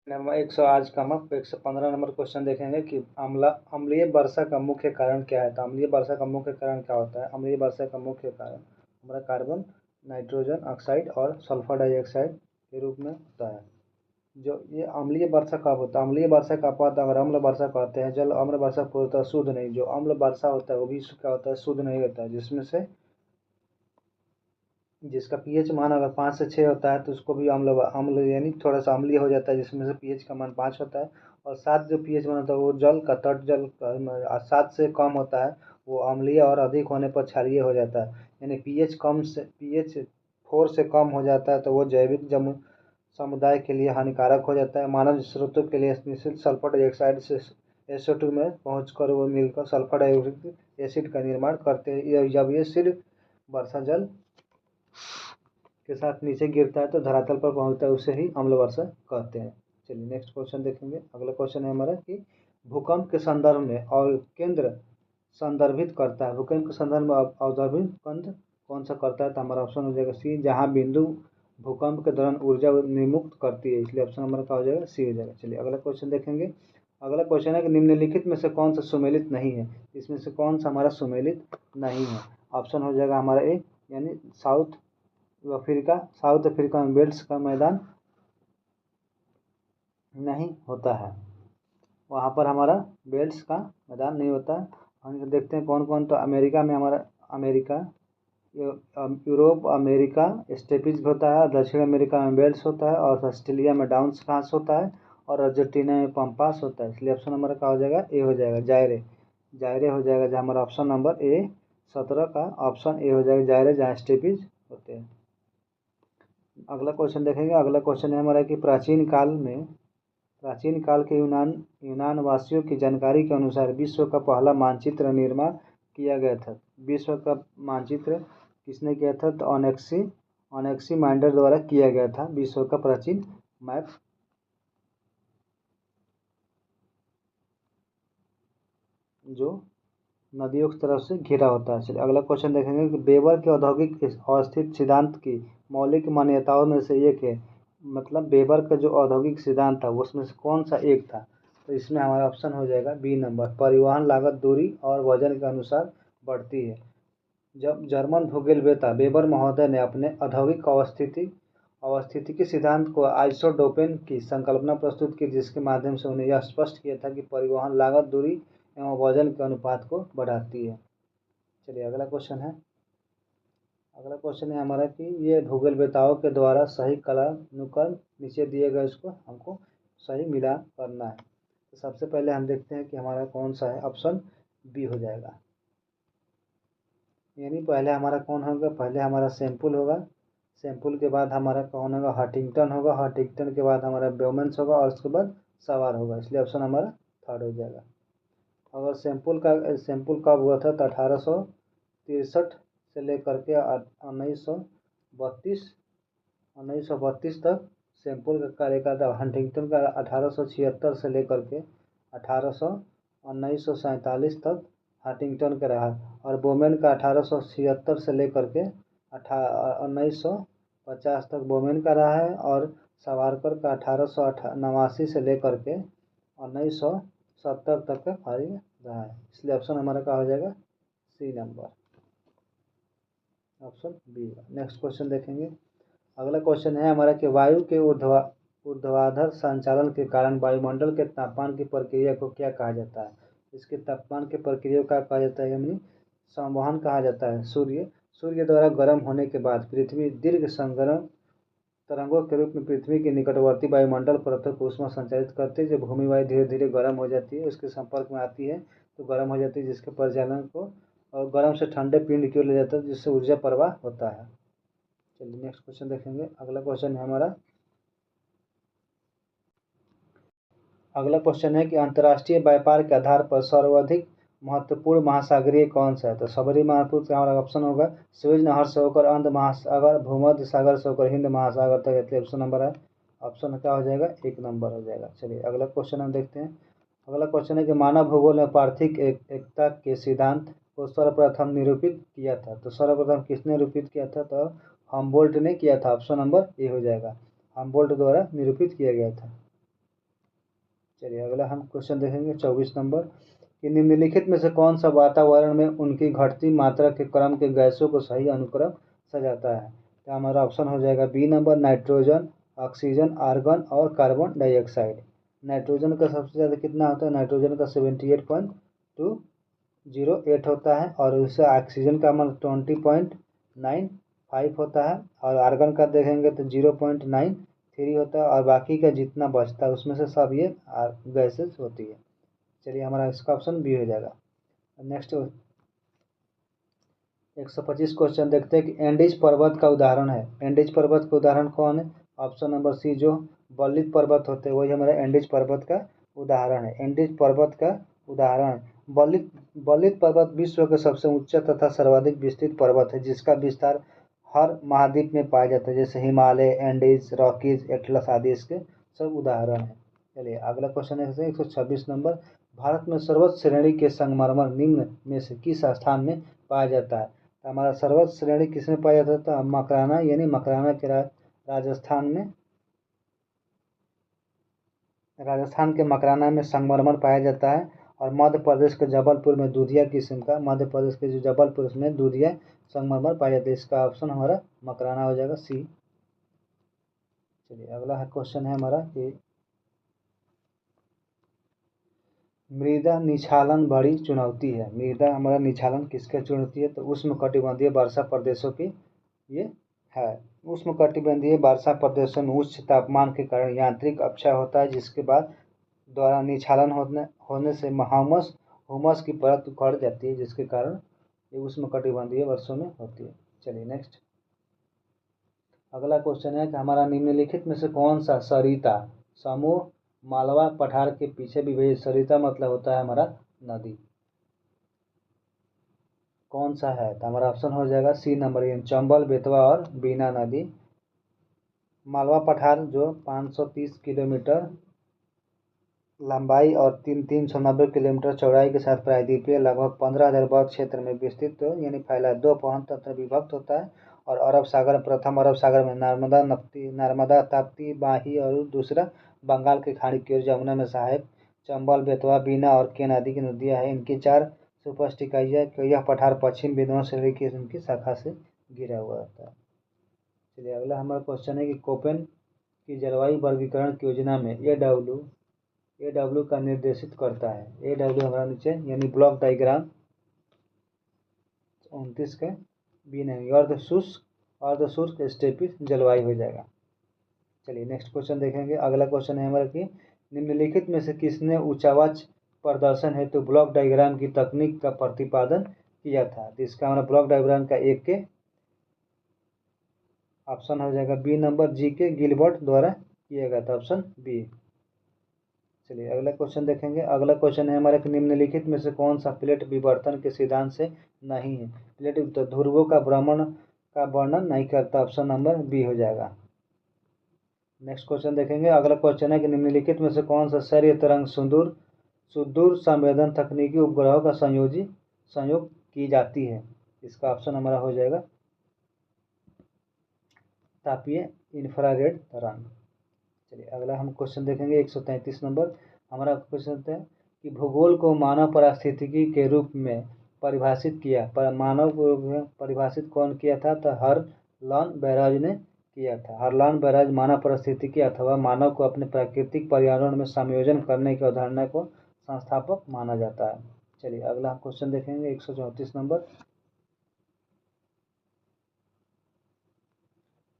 नंबर 100 आज का हम 115 नंबर क्वेश्चन देखेंगे कि अम्लीय वर्षा का मुख्य कारण क्या है। तो अम्लीय वर्षा का मुख्य कारण क्या होता है। अम्लीय वर्षा का मुख्य कारण हमारा कार्बन, नाइट्रोजन ऑक्साइड और सल्फर डाइऑक्साइड के रूप में होता है। जो ये अम्लीय वर्षा कब होता है, अम्लीय वर्षा का अपवाद अगर अम्ल वर्षा कहते हैं। जल अम्ल वर्षा पूर्णतः शुद्ध नहीं, जो अम्ल वर्षा होता है वो भी क्या होता है, शुद्ध नहीं होता है, जिसमें से जिसका पीएच मान अगर 5 से 6 होता है तो उसको भी अम्ल यानी थोड़ा सा अम्लीय हो जाता है, जिसमें से पीएच का मान 5 होता है। और 7 जो पीएच मान होता है वो जल का तट जल का 7 से कम होता है, वो अम्लीय, और अधिक होने पर क्षारीय हो जाता है। यानी पीएच 4 से कम हो जाता है तो वो जैविक समुदाय के लिए हानिकारक हो जाता है। मानव स्रोतों के लिए निश्चित सल्फर डाइऑक्साइड से SO2 में पहुंचकर वो मिलकर सल्फर डाइऑक्साइड एसिड का निर्माण करते हैं। जब ये सिर्फ वर्षा जल के साथ नीचे गिरता है तो धरातल पर पहुंचता है, उसे ही अम्ल वर्षा कहते हैं। चलिए नेक्स्ट क्वेश्चन देखेंगे। अगला क्वेश्चन है हमारा कि भूकंप के संदर्भ में और केंद्र संदर्भित करता है। भूकंप के संदर्भ में अवधारभित केंद्र कौन सा करता है, तो हमारा ऑप्शन हो जाएगा सी, जहाँ बिंदु भूकंप के दौरान ऊर्जा निर्मुक्त करती है, इसलिए ऑप्शन नंबर का हो जाएगा सी हो जाएगा। चलिए अगला क्वेश्चन देखेंगे। अगला क्वेश्चन है कि निम्नलिखित में से कौन सा सुमेलित नहीं है। इसमें से कौन सा हमारा सुमेलित नहीं है। ऑप्शन हो जाएगा हमारा ए, यानी साउथ अफ्रीका में बेल्ट्स का मैदान नहीं होता है, वहाँ पर हमारा बेल्ट्स का मैदान नहीं होता है। हम देखते हैं कौन कौन, तो अमेरिका में हमारा यूरोप अमेरिका स्टेपिज होता है, दक्षिण अमेरिका में बेल्ट्स होता है, और ऑस्ट्रेलिया में डाउन्स घास होता है, और अर्जेंटीना में पम्पास होता है। इसलिए ऑप्शन नंबर का हो जाएगा ए हो जाएगा, जायरे हो जाएगा, जहाँ हमारा ऑप्शन नंबर ए 17 का ऑप्शन ए हो जाएगा, जायरे, जहाँ स्टेपिज होते हैं। अगला क्वेश्चन देखेंगे। अगला क्वेश्चन है हमारा कि प्राचीन काल के यूनान वासियों की जानकारी के अनुसार विश्व का पहला मानचित्र निर्माण किया गया था। विश्व का मानचित्र किसने किया था, तो ओनेक्सीमांडर द्वारा किया गया था विश्व का प्राचीन मैप, जो नदियों की तरफ से घिरा होता है। चलिए अगला क्वेश्चन देखेंगे कि वेबर के औद्योगिक अवस्थित सिद्धांत की मौलिक मान्यताओं में से एक है। मतलब वेबर का जो औद्योगिक सिद्धांत था उसमें से कौन सा एक था, तो इसमें हमारा ऑप्शन हो जाएगा बी नंबर, परिवहन लागत दूरी और वजन के अनुसार बढ़ती है। जब जर्मन भूगोलवेत्ता वेबर महोदय ने अपने औद्योगिक अवस्थिति के सिद्धांत को आइसोटोपेन की संकल्पना प्रस्तुत की, जिसके माध्यम से उन्हें यह स्पष्ट किया था कि परिवहन लागत दूरी एवं वजन के अनुपात को बढ़ाती है। चलिए अगला क्वेश्चन है हमारा कि ये भूगोलवेत्ताओं के द्वारा सही कालानुक्रम नीचे दिए गए, उसको हमको सही मिलान करना है। तो सबसे पहले हम देखते हैं कि हमारा कौन सा है, ऑप्शन बी हो जाएगा। यानी पहले हमारा कौन होगा, पहले हमारा सैंपल होगा, सैंपल के बाद हमारा कौन होगा, हंटिंगटन होगा, हंटिंगटन के बाद हमारा ब्योमेंस होगा, और उसके बाद सवार होगा, इसलिए ऑप्शन हमारा थर्ड हो जाएगा। अगर सैंपल कब हुआ था, तो 1863 से लेकर के 1932 तक सैंपल का कार्यकाल था। हंटिंगटन का 1876 से लेकर के 1947 तक हंटिंगटन का रहा, और बोमेन का 1876 से लेकर के 1950 तक बोमेन का रहा है, और सावरकर का 1889 से लेकर के 1900 70 तक का फारिग रहा है, इसलिए ऑप्शन हमारा क्या हो जाएगा, C number, option B. Next question देखेंगे। अगला क्वेश्चन है हमारा कि वायु के ऊर्ध्वाधर संचालन के कारण वायुमंडल के तापमान की प्रक्रिया को क्या कहा जाता है। इसके तापमान की प्रक्रिया को क्या कहा जाता है, यानी संवहन कहा जाता है। सूर्य द्वारा गर्म होने के बाद पृथ्वी दीर्घ संगरम तरंगों के रूप में पृथ्वी के निकटवर्ती वायुमंडल परतों को ऊष्मा संचारित करती है। जब भूमि वायु धीरे धीरे गर्म हो जाती है, उसके संपर्क में आती है तो गर्म हो जाती है, जिसके परिचालन को और गर्म से ठंडे पिंड की ओर ले जाता है, जिससे ऊर्जा प्रवाह होता है। चलिए नेक्स्ट क्वेश्चन देखेंगे। अगला क्वेश्चन है कि अंतर्राष्ट्रीय व्यापार के आधार पर सर्वाधिक महत्वपूर्ण महासागरीय कौन सा है। तो सबरी महाद्वीप का हमारा ऑप्शन होगा सुएज नहर से होकर अंध महासागर, भूमध्य सागर से होकर हिंद महासागर तक, इसलिए ऑप्शन नंबर है, ऑप्शन क्या हो जाएगा, 1 नंबर हो जाएगा। चलिए अगला क्वेश्चन हम देखते हैं। अगला क्वेश्चन है कि मानव भूगोल में पार्थिक एकता के सिद्धांत को सर्वप्रथम निरूपित किया था। तो सर्वप्रथम किसने निरूपित किया था, तो हम्बोल्ट ने किया था, ऑप्शन नंबर ए हो जाएगा, हम्बोल्ट द्वारा निरूपित किया गया था। चलिए अगला हम क्वेश्चन देखेंगे 24 नंबर कि निम्नलिखित में से कौन सा वातावरण में उनकी घटती मात्रा के क्रम के गैसों को सही अनुक्रम सजाता है। तो हमारा ऑप्शन हो जाएगा B number, nitrogen, oxygen, argon और कार्बन डाइऑक्साइड। नाइट्रोजन का सबसे ज़्यादा कितना होता है, नाइट्रोजन का 78.208 होता है, और उससे ऑक्सीजन का मान 20.95 होता है, और आर्गन का देखेंगे तो 0.93 होता है, और बाकी का जितना बचता है उसमें से सब ये गैसेस होती है। चलिए हमारा इसका ऑप्शन बी हो जाएगा। नेक्स्ट 125 क्वेश्चन देखते हैं कि एंडीज पर्वत का उदाहरण है। एंडीज पर्वत का उदाहरण कौन है, ऑप्शन नंबर सी, जो बल्लित पर्वत होते हैं वही हमारा एंडीज पर्वत का उदाहरण है। एंडीज पर्वत का उदाहरण बल्लित पर्वत विश्व का सबसे ऊंचा तथा सर्वाधिक विस्तृत पर्वत है, जिसका विस्तार हर महाद्वीप में पाया जाता है, जैसे हिमालय, एंडीज, रॉकीज, एटलस आदि इसके सब उदाहरण है। चलिए अगला क्वेश्चन है 126 नंबर, भारत में सर्वोच्च श्रेणी के संगमरमर निम्न में से किस स्थान में पाया जाता है। तो हमारा सर्वोच्च श्रेणी किसमें पाया जाता है, मकराना, यानी मकराना के राजस्थान के मकराना में संगमरमर पाया जाता है। और मध्य प्रदेश के जबलपुर में दूधिया किस्म का, मध्य प्रदेश के जो जबलपुर में दूधिया संगमरमर पाया जाता है, इसका ऑप्शन हमारा मकराना हो जाएगा, सी। चलिए अगला क्वेश्चन है हमारा कि मृदा निक्षालन बड़ी चुनौती है। मृदा हमारा निक्षालन किसका चुनौती है, तो उष्णकटिबंधीय वर्षा प्रदेशों की ये है। उष्णकटिबंधीय वर्षा प्रदेशों में उच्च तापमान के कारण यांत्रिक अपक्षय होता है, जिसके बाद द्वारा निक्षालन होने से हुमस की परत उखड़ जाती है, जिसके कारण ये उष्णकटिबंधीय वर्षों में होती है। चलिए नेक्स्ट अगला क्वेश्चन है कि हमारा निम्नलिखित में से कौन सा सरिता समूह मालवा पठार के पीछे विभाजित, सरिता मतलब होता है हमारा नदी, कौन सा है, तो हमारा ऑप्शन हो जाएगा सी नंबर, चंबल, बेतवा और बीना नदी। मालवा पठार जो 530 किलोमीटर लंबाई और 390 किलोमीटर चौड़ाई के साथ प्रायद्वीपीय लगभग 15,000 वर्ग क्षेत्र में विस्तृत यानी फैला 2 पवन तंत्र विभक्त होता है। और अरब सागर, प्रथम अरब सागर में नर्मदा, ताप्ती, माही, और दूसरा बंगाल की खाड़ी की ओर जमुना में सहायक चंबल, बेतवा, बीना और केन आदि की नदियाँ हैं। इनकी 4 सुपरस्टिकाइया यह पठार पश्चिम विंध्य श्रेणी की इनकी शाखा से घिरा हुआ होता है। चलिए अगला हमारा क्वेश्चन है कि कोपेन की जलवायु वर्गीकरण की योजना में AW का निर्देशित करता है। AW हमारा नीचे यानी ब्लॉक डायग्राम 29 का बी नहीं, अर्धशुष्क स्टेपिस जलवायु हो जाएगा। चलिए नेक्स्ट क्वेश्चन देखेंगे। अगला क्वेश्चन है हमारा कि निम्नलिखित में से किसने उच्चावाच प्रदर्शन हेतु ब्लॉक डायग्राम की तकनीक का प्रतिपादन किया था। तो इसका हमारा ब्लॉक डायग्राम का 1 के ऑप्शन हो जाएगा बी नंबर, GK गिलबर्ट द्वारा किया गया था, ऑप्शन बी। चलिए अगला क्वेश्चन देखेंगे। अगला क्वेश्चन है हमारे निम्नलिखित में से कौन सा प्लेट विवर्तन के सिद्धांत से नहीं है। प्लेट ध्रुवों का वर्णन नहीं करता, ऑप्शन नंबर बी हो जाएगा। नेक्स्ट क्वेश्चन देखेंगे। अगला क्वेश्चन है कि निम्नलिखित में से कौन सा सौर्य तरंग सुदूर संवेदन तकनीकी उपग्रहों का संयोग की जाती है। इसका ऑप्शन हमारा हो जाएगा तापीय इंफ्रारेड तरंग। चलिए अगला हम क्वेश्चन देखेंगे 133 नंबर। हमारा क्वेश्चन है कि भूगोल को मानव पारिस्थितिकी के रूप में परिभाषित किया। पर मानव को परिभाषित कौन किया था? तो हरलान बैराज ने किया था। हरलान बैराज मानव पारिस्थितिकी अथवा मानव को अपने प्राकृतिक पर्यावरण में संयोजन करने की अवधारणा को संस्थापक माना जाता है। चलिए अगला क्वेश्चन देखेंगे 134 नंबर।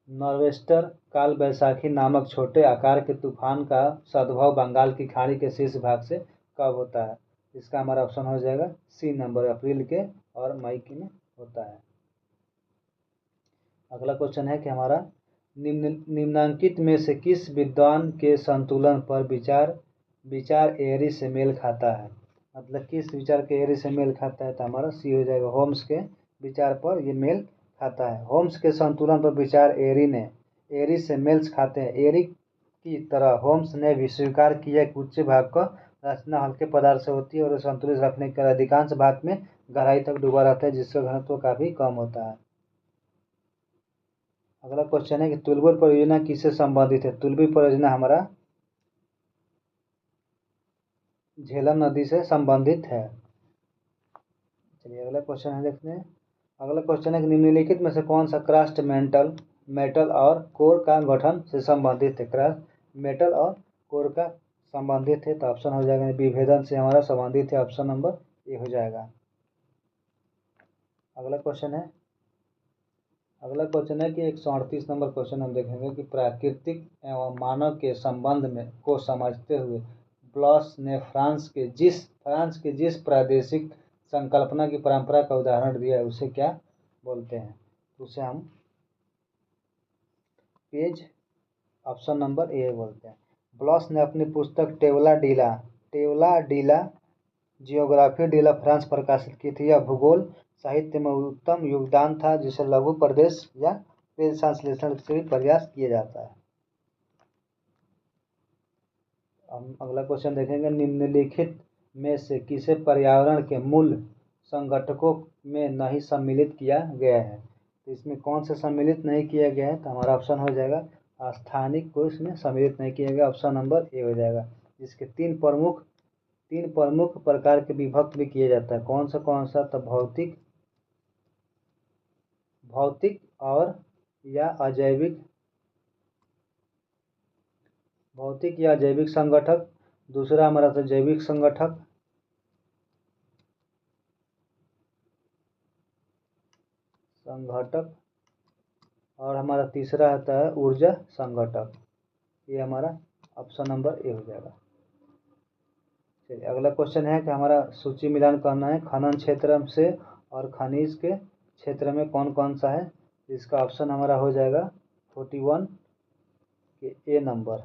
नॉर्वेस्टर काल बैसाखी नामक छोटे आकार के तूफान का सद्भव बंगाल की खाड़ी के शीर्ष भाग से कब होता है? इसका हमारा ऑप्शन हो जाएगा सी नंबर, अप्रैल के और मई के में होता है। अगला क्वेश्चन है कि हमारा निम्नांकित में से किस विद्वान के संतुलन पर विचार एरी से मेल खाता है? मतलब किस विचार के एरी से मेल खाता है? तो हमारा सी हो जाएगा, होम्स के विचार पर ये मेल खाता है। होम्स के संतुलन पर विचार एरी से मेल्स खाते हैं। एरी की तरह होम्स ने भी स्वीकार किया कि उच्च भाग का रचना हल्के पदार्थ से होती है और संतुलित रखने के अधिकांश भाग में गहराई तक डूबा रहता है, जिसका घनत्व काफी कम होता है। अगला क्वेश्चन है कि तुलबुर परियोजना किससे संबंधित है? तुलबुर परियोजना हमारा झेलम नदी से संबंधित है। चलिए अगला क्वेश्चन है, देखते हैं। अगला क्वेश्चन है कि निम्नलिखित में से कौन सा क्रस्ट मेटल और कोर का गठन से संबंधित है? क्रस्ट मेटल और कोर का संबंधित है, तो ऑप्शन हो जाएगा विभेदन से हमारा संबंधित है। ऑप्शन नंबर ए हो जाएगा। अगला क्वेश्चन है कि 138 नंबर क्वेश्चन हम देखेंगे कि प्राकृतिक एवं मानव के संबंध में को समझते हुए ब्लॉस ने फ्रांस के जिस प्रादेशिक संकल्पना की परंपरा का उदाहरण दिया है उसे क्या बोलते हैं? उसे हम पेज ऑप्शन नंबर ए बोलते हैं। ब्लॉस ने अपनी पुस्तक टेवला डीला जियोग्राफी डे ला फ्रांस प्रकाशित की थी। यह भूगोल साहित्य में उत्तम योगदान था, जिसे लघु प्रदेश या पेज संश्लेषण से भी प्रयास किया जाता है। हम अगला क्वेश्चन देखेंगे, निम्नलिखित में से किसे पर्यावरण के मूल संगठकों में नहीं सम्मिलित किया गया है? तो इसमें कौन से सम्मिलित नहीं किया गया है? तो हमारा ऑप्शन हो जाएगा स्थानिक को इसमें सम्मिलित नहीं किया गया। ऑप्शन नंबर ए हो जाएगा, जिसके तीन प्रमुख प्रकार के विभक्त भी किया जाता है। कौन सा? तो भौतिक और या अजैविक संगठक। दूसरा हमारा तो जैविक संगठक। और हमारा तीसरा आता है ऊर्जा संगठक। ये हमारा ऑप्शन नंबर ए हो जाएगा। चलिए अगला क्वेश्चन है कि हमारा सूची मिलान करना है खनन क्षेत्र से और खनिज के क्षेत्र में कौन कौन सा है। इसका ऑप्शन हमारा हो जाएगा 41 के ए नंबर।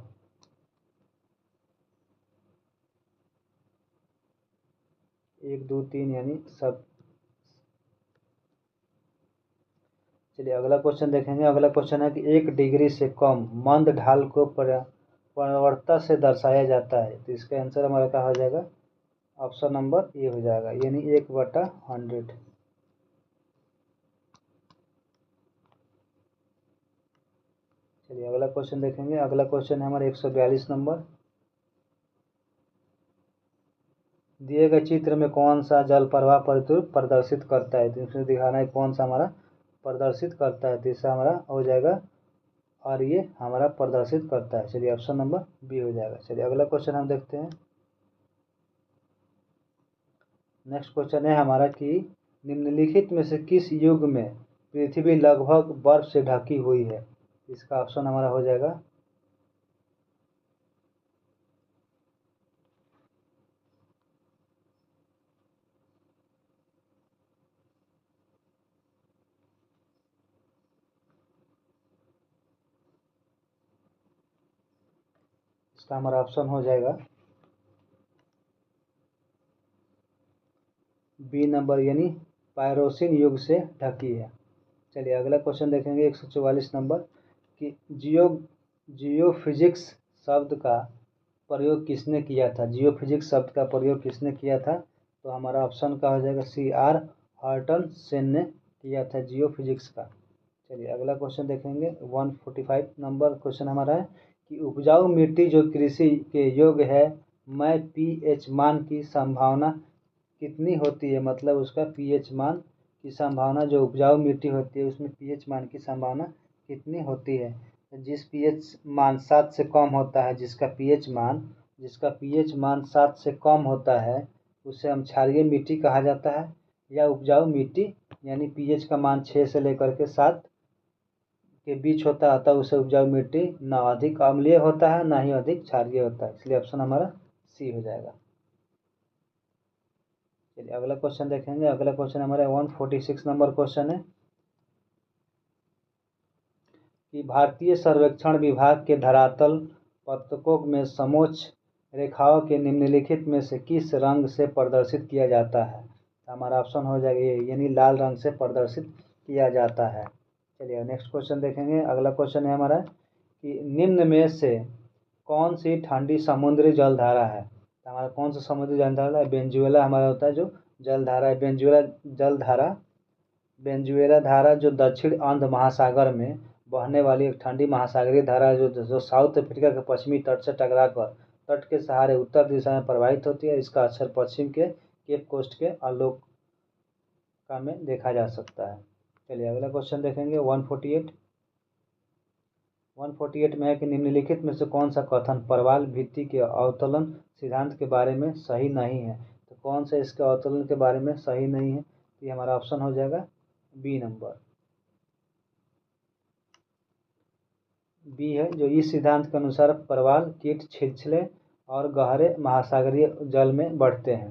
1 2 3 यानी सब। चलिए अगला क्वेश्चन देखेंगे। अगला क्वेश्चन है कि 1 डिग्री से कम मंद ढाल को प्रवणता से दर्शाया जाता है, तो इसका आंसर हमारा क्या हो जाएगा? ऑप्शन नंबर ए हो जाएगा, यानी 1/100। चलिए अगला क्वेश्चन देखेंगे। अगला क्वेश्चन है हमारा 142 नंबर। दिए गए चित्र में कौन सा जल प्रवाह प्रदर्शित करता है? तो इसमें दिखाना है कौन सा हमारा प्रदर्शित करता है, तो इसका हमारा हो जाएगा और ये हमारा प्रदर्शित करता है। चलिए ऑप्शन नंबर बी हो जाएगा। चलिए अगला क्वेश्चन हम देखते हैं। नेक्स्ट क्वेश्चन है हमारा कि निम्नलिखित में से किस युग में पृथ्वी लगभग बर्फ से ढकी हुई है? इसका ऑप्शन हमारा हो जाएगा इसका हमारा ऑप्शन हो जाएगा बी नंबर, यानी पायरोसिन युग से ढकी है। चलिए अगला क्वेश्चन देखेंगे 144 नंबर कि जियोफिजिक्स शब्द का प्रयोग किसने किया था? जियोफिजिक्स शब्द का प्रयोग किसने किया था? तो हमारा ऑप्शन का हो जाएगा सी आर हॉर्टन सेन ने किया था जियोफिजिक्स का। चलिए अगला क्वेश्चन देखेंगे 145 नंबर क्वेश्चन हमारा है कि उपजाऊ मिट्टी जो कृषि के योग्य है में पीएच मान की संभावना कितनी होती है, मतलब उसका पीएच मान की संभावना, जो उपजाऊ मिट्टी होती है उसमें पीएच मान की संभावना कितनी होती है। जिस पीएच मान 7 से कम होता है, जिसका पीएच मान 7 से कम होता है उसे हम क्षारीय मिट्टी कहा जाता है, या उपजाऊ मिट्टी, यानी पीएच का मान 6 से लेकर के 7 के बीच होता है, तब उसे उपजाऊ मिट्टी ना अधिक अम्लीय होता है ना ही अधिक क्षारीय होता है, इसलिए ऑप्शन हमारा सी हो जाएगा। चलिए अगला क्वेश्चन देखेंगे। अगला क्वेश्चन हमारा 146 नंबर क्वेश्चन है कि भारतीय सर्वेक्षण विभाग के धरातल पत्रकों में समोच्च रेखाओं के निम्नलिखित में से किस रंग से प्रदर्शित किया जाता है। हमारा ऑप्शन हो जाएगा ये, यानी लाल रंग से प्रदर्शित किया जाता है। चलिए नेक्स्ट क्वेश्चन देखेंगे। अगला क्वेश्चन है हमारा कि निम्न में से कौन सी ठंडी समुद्री जलधारा है। तो हमारा कौन सा समुद्री जलधारा है, वेनेजुएला हमारा होता है जो जलधारा है। वेनेजुएला धारा जो दक्षिण अंध महासागर में बहने वाली एक ठंडी महासागरीय धारा है, जो साउथ अफ्रीका के पश्चिमी तट से टकराकर तट के सहारे उत्तर दिशा में प्रवाहित होती है। इसका अक्षर पश्चिम के केप कोस्ट के अलोका में देखा जा सकता है। चलिए अगला क्वेश्चन देखेंगे 148 में है कि निम्नलिखित में से कौन सा कथन परवाल भित्ति के अवतलन सिद्धांत के बारे में सही नहीं है। तो कौन सा इसके अवतलन के बारे में सही नहीं है, तो ये हमारा ऑप्शन हो जाएगा बी नंबर। बी है, जो इस सिद्धांत के अनुसार परवाल कीट छिछले और गहरे महासागरीय जल में बढ़ते हैं।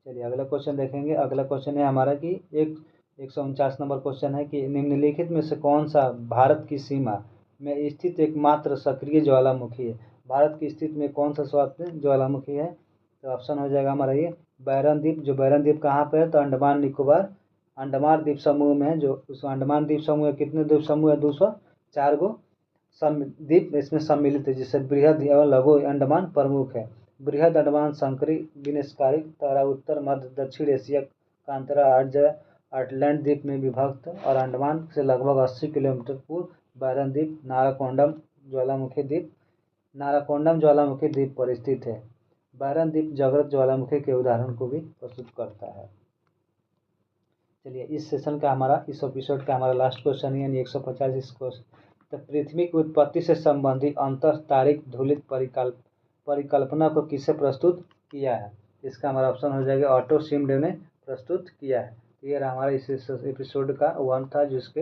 चलिए अगला क्वेश्चन देखेंगे। अगला क्वेश्चन है हमारा कि 149 नंबर क्वेश्चन है कि निम्नलिखित में से कौन सा भारत की सीमा में स्थित एकमात्र सक्रिय ज्वालामुखी है। भारत की स्थिति में कौन सा ज्वालामुखी है, तो ऑप्शन हो जाएगा हमारा ये बैरन द्वीप। जो बैरन द्वीप कहाँ पे है, तो अंडमान निकोबार अंडमान द्वीप समूह में है। जो उस अंडमान द्वीप समूह में कितने द्वीप समूह है, 204 गो द्वीप इसमें सम्मिलित है, जिससे बृहद एवं लघु अंडमान प्रमुख है। बृहद अंडमान संकरी विनाशकारी तरा उत्तर मध्य दक्षिण एशिया का अंतरा आइलैंड द्वीप में विभक्त और अंडमान से लगभग 80 किलोमीटर पूर्व बैरन द्वीप नाराकोंडम ज्वालामुखी द्वीप पर स्थित है। बैरन द्वीप जागृत ज्वालामुखी के उदाहरण को भी प्रस्तुत करता है। चलिए इस सेशन का हमारा, इस एपिसोड का हमारा लास्ट क्वेश्चन है, यानी 150 क्वेश्चन। तो पृथ्वी की उत्पत्ति से संबंधित अंतर तारिक धुलित परिकल्पना को किसे प्रस्तुत किया है। इसका हमारा ऑप्शन हो जाएगा ऑटो शिमडे ने प्रस्तुत किया है। ये हमारा इस एपिसोड का 1 था, जिसके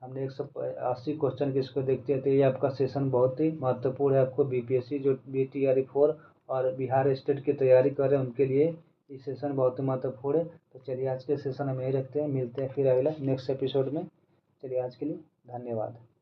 हमने 180 क्वेश्चन के इसको देखते थे। ये आपका सेशन बहुत ही महत्वपूर्ण है। आपको बीपीएससी जो BTRE4 और बिहार स्टेट की तैयारी कर रहे हैं उनके लिए ये सेशन बहुत ही महत्वपूर्ण है। तो चलिए आज के सेशन हम यही रखते हैं, मिलते हैं फिर अगला नेक्स्ट एपिसोड में। चलिए आज के लिए धन्यवाद।